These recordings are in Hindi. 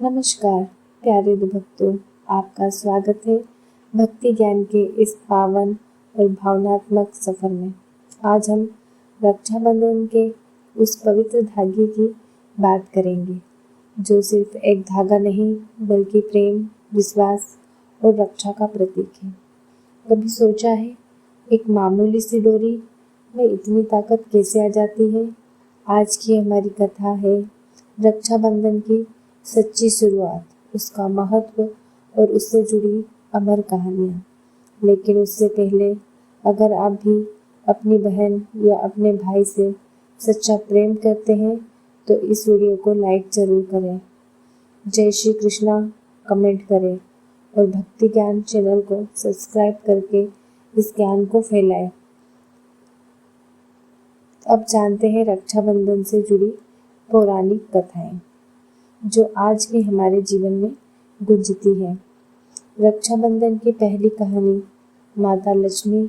नमस्कार प्यारे भक्तों, आपका स्वागत है भक्ति ज्ञान के इस पावन और भावनात्मक सफर में। आज हम रक्षाबंधन के उस पवित्र धागे की बात करेंगे जो सिर्फ एक धागा नहीं बल्कि प्रेम, विश्वास और रक्षा का प्रतीक है। कभी सोचा है एक मामूली सी डोरी में इतनी ताकत कैसे आ जाती है? आज की हमारी कथा है रक्षाबंधन की सच्ची शुरुआत, उसका महत्व और उससे जुड़ी अमर कहानियाँ। लेकिन उससे पहले अगर आप भी अपनी बहन या अपने भाई से सच्चा प्रेम करते हैं तो इस वीडियो को लाइक जरूर करें, जय श्री कृष्णा कमेंट करें और भक्ति ज्ञान चैनल को सब्सक्राइब करके इस ज्ञान को फैलाएं। अब जानते हैं रक्षाबंधन से जुड़ी पौराणिक कथाएं जो आज भी हमारे जीवन में गूंजती है। रक्षाबंधन की पहली कहानी माता लक्ष्मी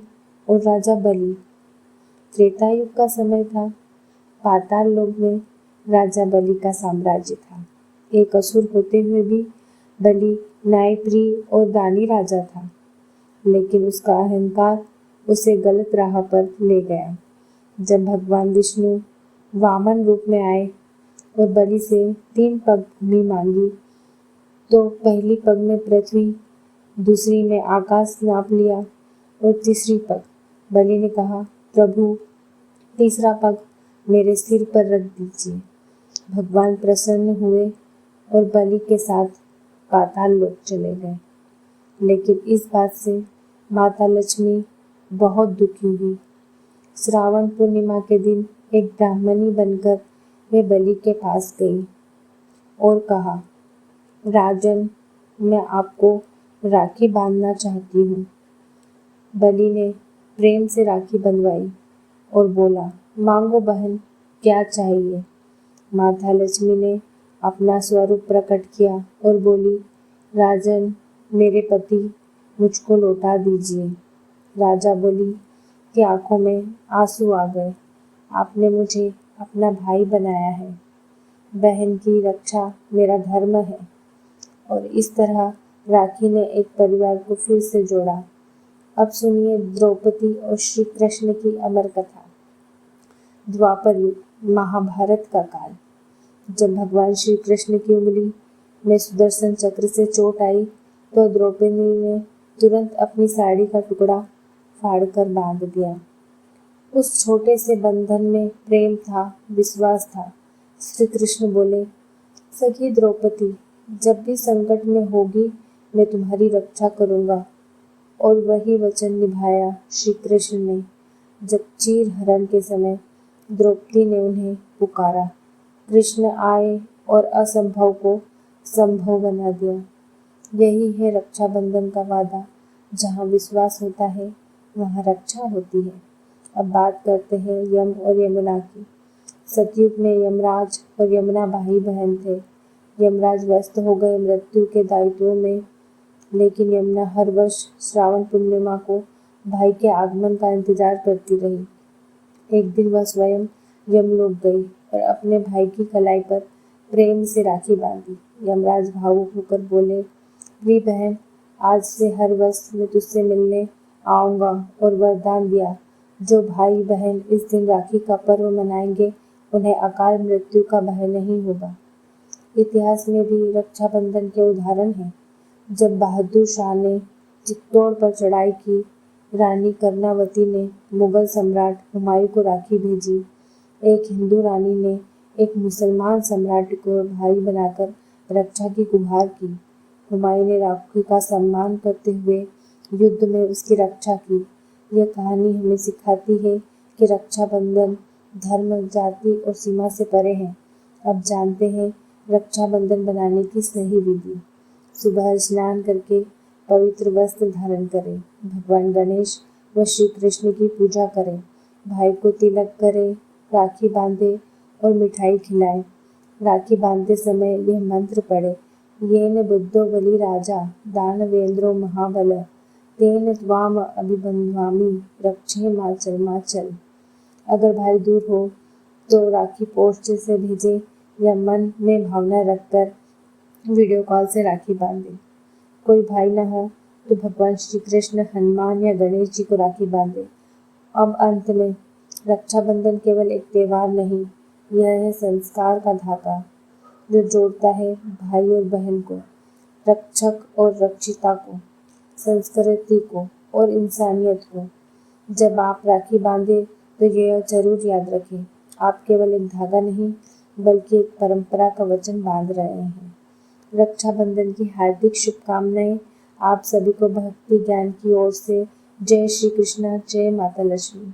और राजा बलि। त्रेता युग का समय था। पाताल लोक में राजा बलि का साम्राज्य था। एक असुर होते हुए भी बलि न्यायप्रिय और दानी राजा था, लेकिन उसका अहंकार उसे गलत राह पर ले गया। जब भगवान विष्णु वामन रूप में आए और बलि से 3 पग भूमि मांगी तो पहली पग में पृथ्वी, दूसरी में आकाश नाप लिया और तीसरी पग बलि ने कहा, प्रभु तीसरा पग मेरे सिर पर रख दीजिए। भगवान प्रसन्न हुए और बलि के साथ पाताल लोक चले गए। लेकिन इस बात से माता लक्ष्मी बहुत दुखी हुई। श्रावण पूर्णिमा के दिन एक ब्राह्मणी बनकर वे बलि के पास गई और कहा, राजन, मैं आपको राखी बांधना चाहती हूँ। बलि ने प्रेम से राखी बंधवाई और बोला, मांगो बहन, क्या चाहिए? माता लक्ष्मी ने अपना स्वरूप प्रकट किया और बोली, राजन, मेरे पति मुझको लौटा दीजिए। राजा बोली कि आंखों में आंसू आ गए। आपने मुझे अपना भाई बनाया है। बहन की रक्षा मेरा धर्म है। और इस तरह राखी ने एक परिवार को फिर से जोड़ा। अब सुनिए द्रौपदी और श्री कृष्ण की अमर कथा। द्वापर युग, महाभारत का काल। जब भगवान श्री कृष्ण की उंगली में सुदर्शन चक्र से चोट आई तो द्रौपदी ने तुरंत अपनी साड़ी का टुकड़ा फाड़कर बांध दिया। उस छोटे से बंधन में प्रेम था, विश्वास था। श्री कृष्ण बोले, सखी द्रौपदी, जब भी संकट में होगी मैं तुम्हारी रक्षा करूंगा। और वही वचन निभाया श्री कृष्ण ने। जब चीर हरण के समय द्रौपदी ने उन्हें पुकारा, कृष्ण आए और असंभव को संभव बना दिया। यही है रक्षाबंधन का वादा। जहाँ विश्वास होता है वहाँ रक्षा होती है। अब बात करते हैं यम और यमुना की। सतयुग में यमराज और यमुना भाई बहन थे। यमराज व्यस्त हो गए मृत्यु के दायित्वों में, लेकिन यमुना हर वर्ष श्रावण पूर्णिमा को भाई के आगमन का इंतजार करती रही। एक दिन वह स्वयं यमलोक गई और अपने भाई की कलाई पर प्रेम से राखी बांधी। यमराज भावुक होकर बोले, प्रिय बहन, आज से हर वर्ष मैं तुझसे मिलने आऊंगा। और वरदान दिया, जो भाई बहन इस दिन राखी का पर्व मनाएंगे उन्हें अकाल मृत्यु का भय नहीं होगा। इतिहास में भी रक्षाबंधन के उदाहरण हैं। जब बहादुर शाह ने चित्तौड़ पर चढ़ाई की, रानी कर्णावती ने मुगल सम्राट हुमायूं को राखी भेजी। एक हिंदू रानी ने एक मुसलमान सम्राट को भाई बनाकर रक्षा की गुहार की। हुमायूं ने राखी का सम्मान करते हुए युद्ध में उसकी रक्षा की। यह कहानी हमें सिखाती है कि रक्षाबंधन धर्म, जाति और सीमा से परे है। अब जानते हैं रक्षाबंधन बनाने की सही विधि। सुबह स्नान करके पवित्र वस्त्र धारण करें। भगवान गणेश व श्री कृष्ण की पूजा करें। भाई को तिलक करें, राखी बांधे और मिठाई खिलाएं। राखी बांधते समय यह मंत्र पढ़े, येन बुद्धो बलि राजा दानवेंद्रो महाबल तेन त्वाम अभिबंध्वामि रक्षे माचल माचल। अगर भाई दूर हो तो राखी पोस्ट से भेजें या मन में भावना रखकर वीडियो कॉल से राखी बांध दें। कोई भाई न हो तो भगवान श्री कृष्ण, हनुमान या गणेश जी को राखी बांधे। अब अंत में, रक्षाबंधन केवल एक त्योहार नहीं, यह है संस्कार का धागा जो जोड़ता है भाई और बहन को, रक्षक और रक्षिता को, संस्कृति को और इंसानियत को। जब आप राखी बांधे तो यह जरूर याद रखें, आप केवल एक धागा नहीं बल्कि एक परंपरा का वचन बांध रहे हैं। रक्षाबंधन की हार्दिक शुभकामनाएं आप सभी को भक्ति ज्ञान की ओर से। जय श्री कृष्णा, जय माता लक्ष्मी।